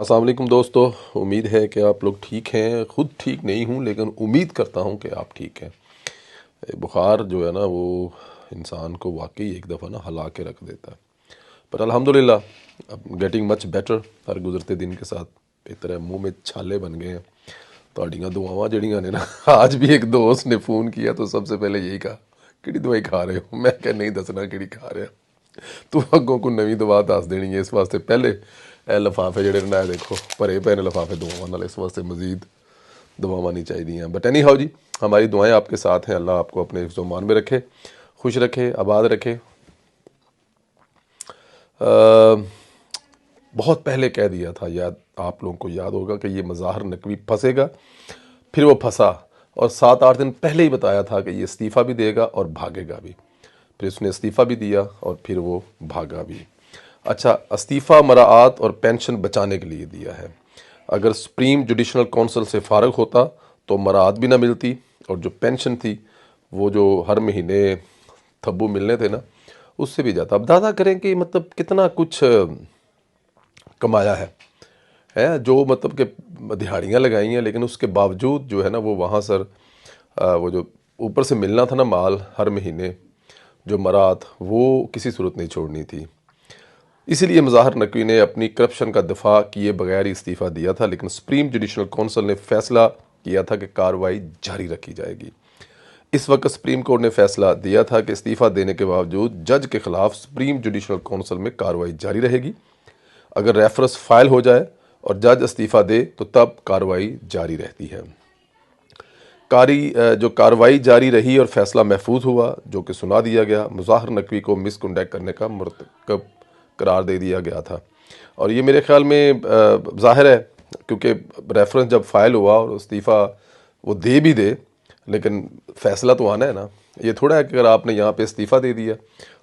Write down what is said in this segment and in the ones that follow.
अस्सलाम वालेकुम दोस्तों। उम्मीद है कि आप लोग ठीक हैं। ख़ुद ठीक नहीं हूँ लेकिन उम्मीद करता हूँ कि आप ठीक हैं। बुखार जो है ना वो इंसान को वाकई एक दफ़ा ना हिला के रख देता है, पर अल्हम्दुलिल्लाह अब गेटिंग मच बेटर। हर गुजरते दिन के साथ बेहतर है। मुँह में छाले बन गए हैं। ਤੁਹਾਡੀਆਂ दुआवां जड़ियाँ ने ना आज भी एक दोस्त ने फ़ोन किया तो सबसे पहले यही कहा कि दवाई खा रहे हो। मैं क्या नहीं दसना कि खा रहा, तू अगों को नवी दवा दस देनी है। इस वास्ते पहले लिफाफे जोड़े ना देखो भरे पे ने लिफाफे दुआवां नाल, इस वास्ते मजीद दुआवां नहीं चाहिए। बट एनी हाउ जी, हमारी दुआएं आपके साथ हैं। अल्लाह आपको अपने हिफ्ज़-ओ-मान में रखे, खुश रखे, आबाद रखे। बहुत पहले कह दिया था, याद आप लोगों को याद होगा कि ये मज़ाहर नकवी फंसेगा। फिर वो फंसा और 7-8 दिन पहले ही बताया था कि ये इस्तीफ़ा भी देगा और भागेगा भी। फिर उसने इस्तीफ़ा भी दिया और फिर वो भागा भी। अच्छा, इस्तीफ़ा मराआत और पेंशन बचाने के लिए दिया है। अगर सुप्रीम जुडिशल कौंसिल से फ़ारग होता तो मराआत भी ना मिलती और जो पेंशन थी वो जो हर महीने थब्बू मिलने थे ना, उससे भी जाता। अब दादा करें कि मतलब कितना कुछ कमाया है जो मतलब कि दिहाड़ियाँ लगाई हैं, लेकिन उसके बावजूद जो है ना वो वहाँ सर वो जो ऊपर से मिलना था ना माल हर महीने, जो मरात, वो किसी सूरत नहीं छोड़नी थी। इसीलिए मज़ाहर नकवी ने अपनी करप्शन का दफा किए बगैर ही इस्तीफ़ा दिया था, लेकिन सुप्रीम जुडिशल कौंसिल ने फैसला किया था कि कार्रवाई जारी रखी जाएगी। इस वक्त सुप्रीम कोर्ट ने फैसला दिया था कि इस्तीफ़ा देने के बावजूद जज के खिलाफ सुप्रीम जुडिशल कौंसिल में कार्रवाई जारी रहेगी। अगर रेफरेंस फाइल हो जाए और जज इस्तीफ़ा दे तो तब कार्रवाई जारी रहती है। जो कार्रवाई जारी रही और फैसला महफूज हुआ, जो कि सुना दिया गया। मज़ाहर नकवी को मिसकंडक्ट करने का मरतकब करार दे दिया गया था। और ये मेरे ख्याल में ज़ाहिर है, क्योंकि रेफरेंस जब फाइल हुआ और इस्तीफ़ा वो दे भी दे, लेकिन फ़ैसला तो आना है ना। ये थोड़ा है कि अगर आपने यहाँ पे इस्तीफ़ा दे दिया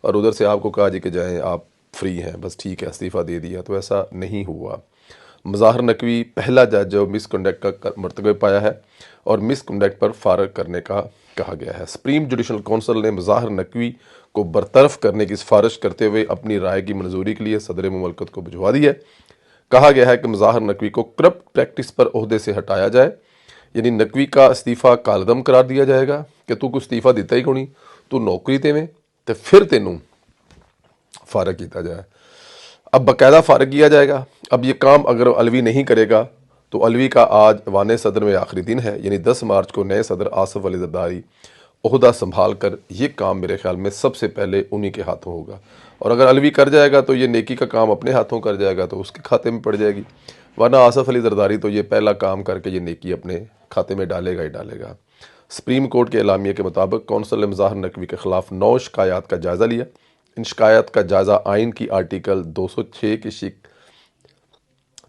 और उधर से आपको कहा जी कि जाएँ, आप फ्री हैं, बस ठीक है, इस्तीफ़ा दे दिया, तो ऐसा नहीं हुआ। मज़ाहर नकवी पहला जज जो मिसकंडक्ट का मरतकब पाया है और मिसकंडक्ट पर फारग करने का कहा गया है। सुप्रीम जुडिशल कौंसिल ने मज़ाहर नकवी को बरतरफ करने की सिफारिश करते हुए अपनी राय की मंजूरी के लिए सदर मुमलकत को भिजवा दी है। कहा गया है कि मज़ाहर नकवी को करप्ट प्रैक्टिस पर ओहदे से हटाया जाए, यानी नकवी का इस्तीफ़ा कालदम करार दिया जाएगा कि तू को इस्तीफ़ा दिता ही कोनी, तू नौकरी ते में, तो फिर तेनू फारग किया जाए। अब बाकायदा फारग किया जाएगा। अब ये काम अगर अलवी नहीं करेगा तो अलवी का आज वान सदर में आखिरी दिन है, यानी 10 मार्च को नए सदर आसफ अली जरदारी ओहदा संभाल कर ये काम मेरे ख्याल में सबसे पहले उन्हीं के हाथों होगा। और अगर अलवी कर जाएगा तो ये नेकी का काम अपने हाथों कर जाएगा तो उसके खाते में पड़ जाएगी, वरना आसफ अली जरदारी तो ये पहला काम करके ये नेकी अपने खाते में डालेगा ही डालेगा। सुप्रीम कोर्ट के एलामिया के मुताबिक कौंसिल ने मज़ाहर नकवी के खिलाफ 9 शिकायत का जायज़ा लिया। इन शिकायत का जायज़ा आइन की आर्टिकल 206 की शिक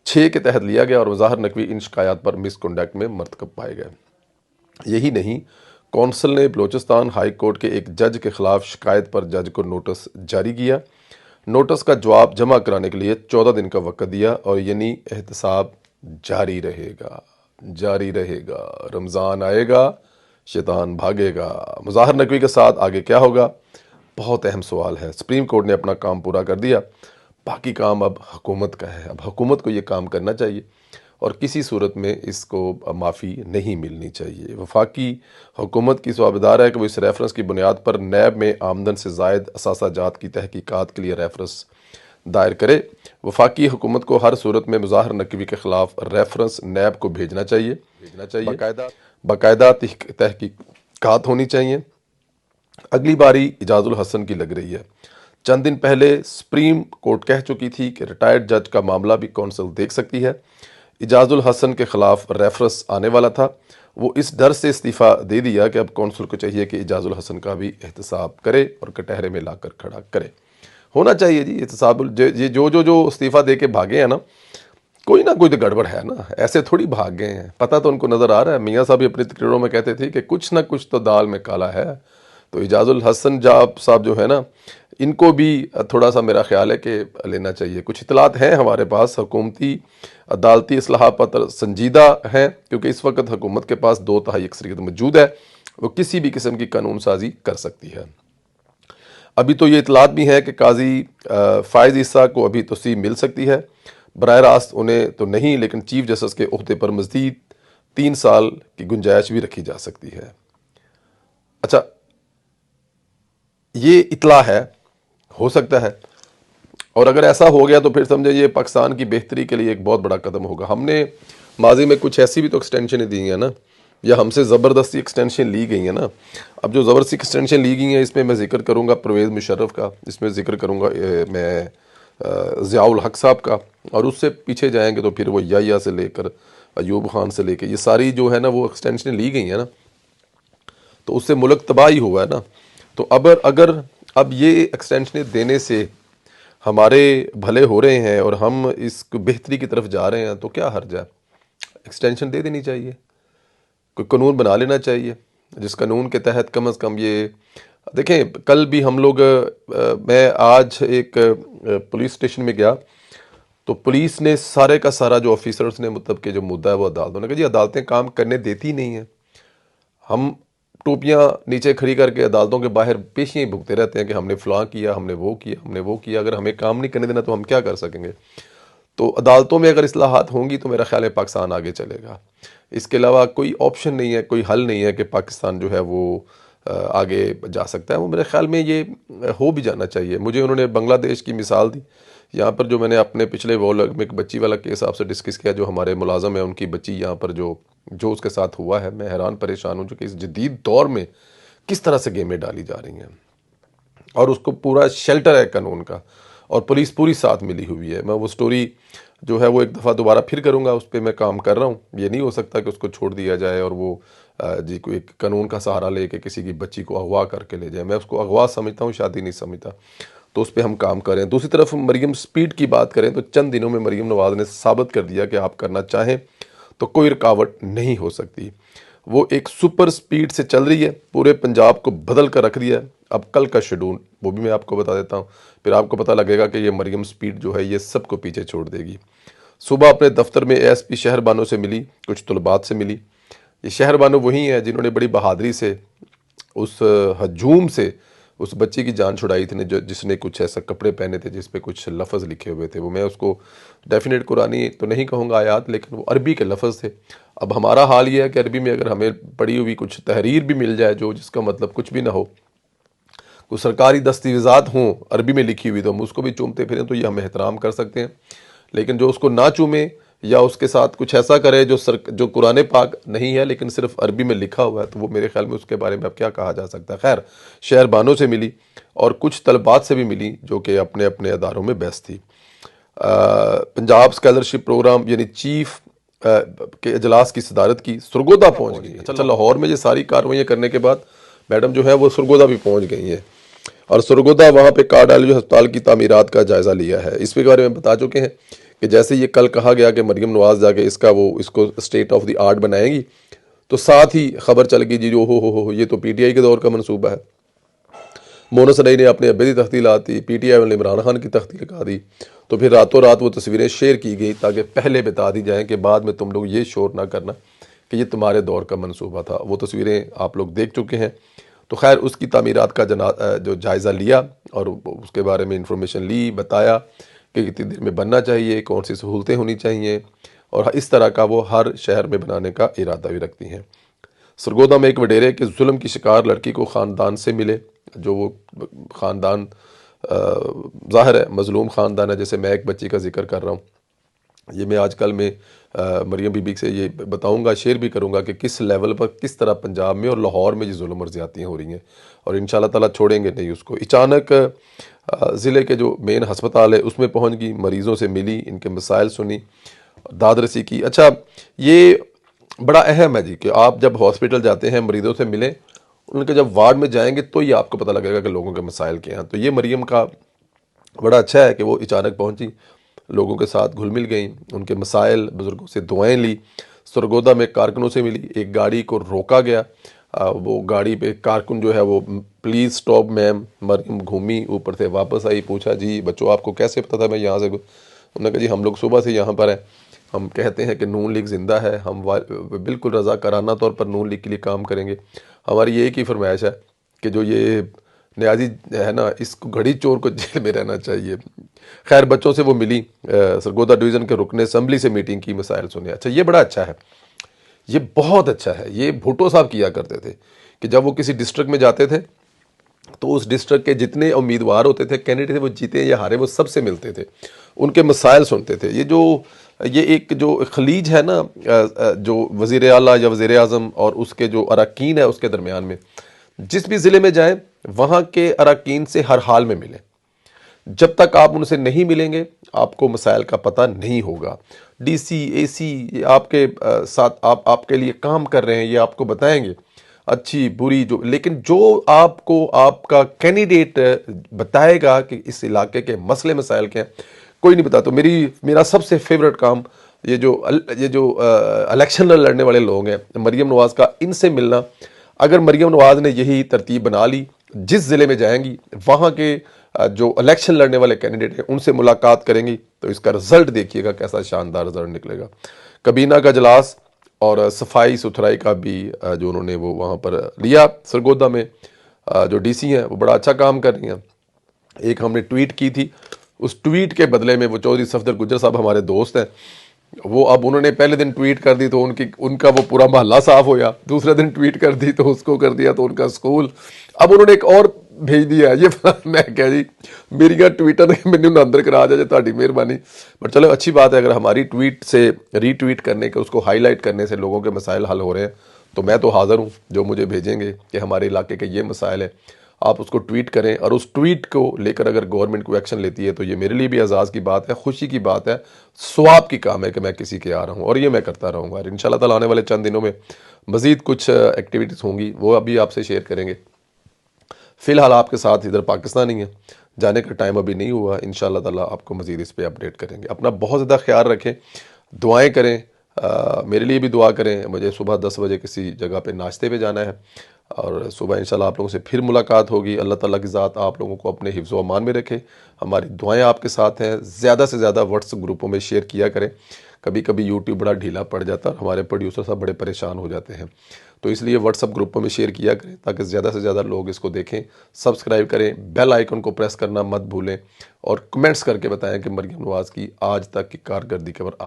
6 के तहत लिया गया और मज़ाहर नकवी इन शिकायत पर मिसकंडक्ट में मरतकब पाए गए। यही नहीं, कौंसिल ने बलोचिस्तान हाई कोर्ट के एक जज के खिलाफ शिकायत पर जज को नोटिस जारी किया। नोटिस का जवाब जमा कराने के लिए 14 दिन का वक्त दिया और यानी एहतसाब जारी रहेगा, जारी रहेगा। रमज़ान आएगा, शैतान भागेगा। मज़ाहर नकवी के साथ आगे क्या होगा, बहुत अहम सवाल है। सुप्रीम कोर्ट ने अपना काम पूरा कर दिया, बाकी काम अब हुकूमत का है। अब हुकूमत को ये काम करना चाहिए और किसी सूरत में इसको माफ़ी नहीं मिलनी चाहिए। वफाकी हुकूमत की सवाबदार है कि वो इस रेफरेंस की बुनियाद पर नैब में आमदन से ज़ायद असासाजात की तहकीकात के लिए रेफरेंस दायर करे। वफाकी हुकूमत को हर सूरत में मज़ाहर नकवी के ख़िलाफ़ रेफरेंस नैब को भेजना चाहिए। बाकायदा तहकीकात होनी चाहिए। अगली बारी इजाज़ुल हसन की लग रही है। चंद दिन पहले सुप्रीम कोर्ट कह चुकी थी कि रिटायर्ड जज का मामला भी कौंसिल देख सकती है। इजाज़ुल हसन के ख़िलाफ़ रेफरेंस आने वाला था, वो इस डर से इस्तीफ़ा दे दिया कि अब कौंसिल को चाहिए कि इजाज़ुल हसन का भी एहतसाब करे और कटहरे में लाकर खड़ा करे। होना चाहिए जी एहतसाब। ये जो इस्तीफ़ा दे के भागे हैं ना कोई तो गड़बड़ है ना, ऐसे थोड़ी भाग गए हैं। पता तो उनको नज़र आ रहा है। मियाँ साहब भी अपनी तकरीरों में कहते थे कि कुछ ना कुछ तो दाल में काला है। तो इजाज़ुल हसन साहब जो है ना, इनको भी थोड़ा सा मेरा ख्याल है कि लेना चाहिए। कुछ इतलात हैं हमारे पास, हुकूमती अदालती इस्लाह पत्र संजीदा हैं, क्योंकि इस वक्त हुकूमत के पास 2/3 अक्सरियत मौजूद है, वो किसी भी किस्म की कानून साजी कर सकती है। अभी तो ये इतलात भी हैं कि काजी फ़ाइज़ ईसा को अभी तोसी मिल सकती है। बराह रास्त उन्हें तो नहीं, लेकिन चीफ जस्टिस के ओहदे पर मज़ीद 3 साल की गुंजाइश भी रखी जा सकती है। अच्छा, ये इतला है, हो सकता है, और अगर ऐसा हो गया तो फिर समझे ये पाकिस्तान की बेहतरी के लिए एक बहुत बड़ा कदम होगा। हमने माजी में कुछ ऐसी भी तो एक्सटेंशन दी हैं ना, या हमसे ज़बरदस्ती एक्सटेंशन ली गई है ना। अब जो ज़बरदस्ती एक्सटेंशन ली गई हैं इसमें मैं जिक्र करूँगा परवेज़ मुशर्रफ का, इसमें जिक्र करूँगा मैं ज़ियाउल हक साहब का, और उससे पीछे जाएंगे तो फिर वो याया से लेकर अयूब खान से लेकर ये सारी जो है ना वो एक्सटेंशन ली गई हैं ना, तो उससे मुल्क तबाही हुआ है ना। तो अब ये एक्सटेंशन देने से हमारे भले हो रहे हैं और हम इस बेहतरी की तरफ जा रहे हैं, तो क्या हर्ज है, एक्सटेंशन दे देनी चाहिए, कोई कानून बना लेना चाहिए जिस कानून के तहत कम से कम ये देखें। कल भी हम लोग मैं आज एक पुलिस स्टेशन में गया तो पुलिस ने सारे का सारा जो ऑफिसर्स ने मतलब कि जो मुद्दा है वो अदालतों ने कहा जी अदालतें काम करने देती नहीं हैं। हम टोपियाँ नीचे खड़ी करके अदालतों के बाहर पेशियाँ ही भुगते रहते हैं कि हमने फ़लाँ किया, हमने वो किया, हमने वो किया। अगर हमें काम नहीं करने देना तो हम क्या कर सकेंगे। तो अदालतों में अगर इस्लाहात होंगी तो मेरा ख्याल है पाकिस्तान आगे चलेगा। इसके अलावा कोई ऑप्शन नहीं है, कोई हल नहीं है कि पाकिस्तान जो है वो आगे जा सकता है। वो मेरे ख्याल में ये हो भी जाना चाहिए। मुझे उन्होंने बांग्लादेश की मिसाल दी, यहाँ पर जो मैंने अपने पिछले व्लॉग में एक बच्ची वाला केस आपसे डिस्कस किया, जो हमारे मुलाजम है उनकी बच्ची यहाँ पर जो उसके साथ हुआ है, मैं हैरान परेशान हूँ जो कि इस जदीद दौर में किस तरह से गेमें डाली जा रही हैं। और उसको पूरा शेल्टर है कानून का और पुलिस पूरी साथ मिली हुई है। मैं वो स्टोरी जो है वो एक दफ़ा दोबारा फिर करूँगा, उस पर मैं काम कर रहा हूँ। ये नहीं हो सकता कि उसको छोड़ दिया जाए और वो जी कोई एक कानून का सहारा लेके किसी की बच्ची को अगवा करके ले जाए। मैं उसको अगवा समझता हूँ, शादी नहीं समझता। तो उस पर हम काम करें। दूसरी तरफ मरीम स्पीड की बात करें तो चंद दिनों में मरीम नवाज़ ने साबित कर दिया कि आप करना चाहें तो कोई रुकावट नहीं हो सकती। वो एक सुपर स्पीड से चल रही है, पूरे पंजाब को बदल कर रख दिया है। अब कल का शेड्यूल वो भी मैं आपको बता देता हूँ, फिर आपको पता लगेगा कि ये मरीम स्पीड जो है ये सबको पीछे छोड़ देगी। सुबह अपने दफ्तर में एएसपी शहरबानो से मिली, कुछ तलबात से मिली। ये शहरबानो वही है जिन्होंने बड़ी बहादुरी से उस हजूम से उस बच्ची की जान छुड़ाई थी, जो जिसने कुछ ऐसा कपड़े पहने थे जिस पे कुछ लफ्ज़ लिखे हुए थे। वो मैं उसको डेफिनेट कुरानी तो नहीं कहूँगा आयात, लेकिन वो अरबी के लफ्ज़ थे। अब हमारा हाल ये है कि अरबी में अगर हमें पढ़ी हुई कुछ तहरीर भी मिल जाए जो जिसका मतलब कुछ भी ना हो, कुछ सरकारी दस्तावेज़ात हों अरबी में लिखी हुई, तो हम उसको भी चूमते फिरें तो ये हम एहतराम कर सकते हैं। लेकिन जो उसको ना चूमे या उसके साथ कुछ ऐसा करे जो कुरान पाक नहीं है लेकिन सिर्फ अरबी में लिखा हुआ है, तो वो मेरे ख्याल में उसके बारे में अब क्या कहा जा सकता है। खैर, शहरबानों से मिली और कुछ तलबात से भी मिली जो कि अपने अपने अदारों में बेस्ट थी। पंजाब स्कॉलरशिप प्रोग्राम यानी चीफ के अजलास की सदारत की, सुरगोदा पहुँच गई। अच्छा, लाहौर में ये सारी कार्रवाइयाँ करने के बाद मैडम जो है वो सुरगोदा भी पहुँच गई हैं और सुरगोदा वहाँ पे कार्डियोलॉजी अस्पताल की तामीरात का जायज़ा लिया है। इसके बारे में बता चुके हैं कि जैसे ये कल कहा गया कि मरीम नवाज़ जाके इसको स्टेट ऑफ द आर्ट बनाएगी, तो साथ ही खबर चल गई जी, जो हो ये तो पीटीआई के दौर का मनसूबा है। मोना सनई ने अपने अब्बे की तख्ती ला दी, पीटीआई वाले इमरान खान की तख्ती लगा दी, तो फिर रातों रात वो तस्वीरें शेयर की गई ताकि पहले बता दी जाएँ कि बाद में तुम लोग ये शोर ना करना कि ये तुम्हारे दौर का मनसूबा था। वो तस्वीरें आप लोग देख चुके हैं। तो खैर, उसकी तामीरात का जो जायज़ा लिया और उसके बारे में इंफॉर्मेशन ली, बताया कि कितनी देर में बनना चाहिए, कौन सी सहूलतें होनी चाहिए, और इस तरह का वो हर शहर में बनाने का इरादा भी रखती हैं। सरगोदा में एक वडेरे के जुल्म की शिकार लड़की को ख़ानदान से मिले, जो वो ख़ानदान ज़ाहिर है मज़लूम ख़ानदान है। जैसे मैं एक बच्ची का जिक्र कर रहा हूँ, ये मैं आजकल में मरियम बीबी से ये बताऊंगा, शेयर भी करूंगा कि किस लेवल पर किस तरह पंजाब में और लाहौर में ये जुल्म और ज़्यादतियाँ हो रही हैं, और इंशाल्लाह ताला छोड़ेंगे नहीं उसको। अचानक ज़िले के जो मेन हस्पताल है उसमें पहुंच गई, मरीज़ों से मिली, इनके मसाइल सुनी, दादरसी की। अच्छा, ये बड़ा अहम है जी कि आप जब हॉस्पिटल जाते हैं मरीज़ों से मिलें, उनके जब वार्ड में जाएंगे तो ये आपको पता लगेगा कि लोगों के मसाइल क्या हैं। तो ये मरियम का बड़ा अच्छा है कि वो अचानक पहुंची, लोगों के साथ घुल मिल गई, उनके मसाइल, बुज़ुर्गों से दुआएं ली। सरगोदा में कारकुनों से मिली, एक गाड़ी को रोका गया, वो गाड़ी पे कारकुन जो है वो प्लीज़ स्टॉप मैम, मरियम घूमी, ऊपर से वापस आई, पूछा जी बच्चों आपको कैसे पता था मैं यहाँ से। उन्होंने कहा जी हम लोग सुबह से यहाँ पर हैं, हम कहते हैं कि नून लीग ज़िंदा है, हम बिल्कुल रज़ाकाराना तौर पर नून लीग के लिए काम करेंगे। हमारी ये एक ही फरमाइश है कि जो ये न्याजी है ना, इसको घड़ी चोर को जेल में रहना चाहिए। खैर बच्चों से वो मिली, सरगोदा डिवीज़न के रुकने असम्बली से मीटिंग की, मसाइल सुने। अच्छा ये बड़ा अच्छा है, ये बहुत अच्छा है। ये भुट्टो साहब किया करते थे कि जब वो किसी डिस्ट्रिक्ट में जाते थे तो उस डिस्ट्रिक्ट के जितने उम्मीदवार होते थे, कैंडिडेट थे, वो जीते या हारे, वो सबसे मिलते थे, उनके मसाइल सुनते थे। ये एक जो खलीज है ना, जो वज़ीर आला या वज़ीर आज़म और उसके जो अरकान है उसके दरमियान में, जिस भी ज़िले में जाएं वहाँ के अरकान से हर हाल में मिलें। जब तक आप उनसे नहीं मिलेंगे आपको मसाइल का पता नहीं होगा। डीसी एसी ये आपके साथ आपके लिए काम कर रहे हैं, ये आपको बताएंगे अच्छी बुरी जो, लेकिन जो आपको आपका कैंडिडेट बताएगा कि इस इलाके के मसले मसाइल क्या हैं, कोई नहीं बता। तो मेरा सबसे फेवरेट काम ये जो इलेक्शन लड़ने वाले लोग हैं, मरीम नवाज़ का, इनसे मिलना। अगर मरीम नवाज़ ने यही तरतीब बना ली, जिस ज़िले में जाएंगी वहाँ के जो इलेक्शन लड़ने वाले कैंडिडेट हैं उनसे मुलाकात करेंगी तो इसका रिजल्ट देखिएगा कैसा शानदार रिजल्ट निकलेगा। कबीना का इजलास और सफाई सुथराई का भी जो उन्होंने वो वहाँ पर लिया सरगोदा में, जो डीसी हैं वो बड़ा अच्छा काम कर रही हैं। एक हमने ट्वीट की थी, उस ट्वीट के बदले में वो चौधरी सफदर गुज्जर साहब हमारे दोस्त हैं, वो अब उन्होंने पहले दिन ट्वीट कर दी तो उनका वो पूरा मोहल्ला साफ होया, दूसरे दिन ट्वीट कर दी तो उसको कर दिया तो उनका स्कूल। अब उन्होंने एक और भेज दिया, ये मैं क्या जी मेरी ट्विटर ने मैंने अंदर करा दिया, ਤੁਹਾਡੀ मेहरबानी। बट चलो अच्छी बात है, अगर हमारी ट्वीट से रीट्वीट करने के, उसको हाईलाइट करने से लोगों के मसाइल हल हो रहे हैं तो मैं तो हाज़िर हूँ। जो मुझे भेजेंगे कि हमारे इलाके के ये मसाइल है, आप उसको ट्वीट करें और उस ट्वीट को लेकर अगर गवर्नमेंट को एक्शन लेती है तो ये मेरे लिए भी एजाज़ की बात है, खुशी की बात है, स्वाब की काम है कि मैं किसी के आ रहा हूँ और ये मैं करता रहूँगा। और इंशाल्लाह ताला आने वाले चंद दिनों में मज़ीद कुछ एक्टिविटीज़ होंगी, वो अभी आपसे शेयर करेंगे। फ़िलहाल आपके साथ इधर पाकिस्तान ही है, जाने का टाइम अभी नहीं हुआ। इंशाल्लाह ताला आपको मज़ीद इस पर अपडेट करेंगे। अपना बहुत ज़्यादा ख्याल रखें, दुआएं करें, मेरे लिए भी दुआ करें। मुझे सुबह 10 बजे किसी जगह पे नाश्ते पे जाना है और सुबह इंशाल्लाह आप लोगों से फिर मुलाकात होगी। अल्लाह ताला की ज़ात आप लोगों को अपने हिफ्ज़ व अमान में रखे। हमारी दुआएं आपके साथ हैं। ज़्यादा से ज़्यादा व्हाट्सएप ग्रुपों में शेयर किया करें। कभी कभी यूट्यूब बड़ा ढीला पड़ जाता है और हमारे प्रोड्यूसर साहब बड़े परेशान हो जाते हैं, तो इसलिए व्हाट्सएप ग्रुपों में शेयर किया करें ताकि ज़्यादा से ज़्यादा लोग इसको देखें। सब्सक्राइब करें, बेल आइकन को प्रेस करना मत भूलें और कमेंट्स करके बताएं कि मरीम नवाज़ की आज तक की कारकर्दगी के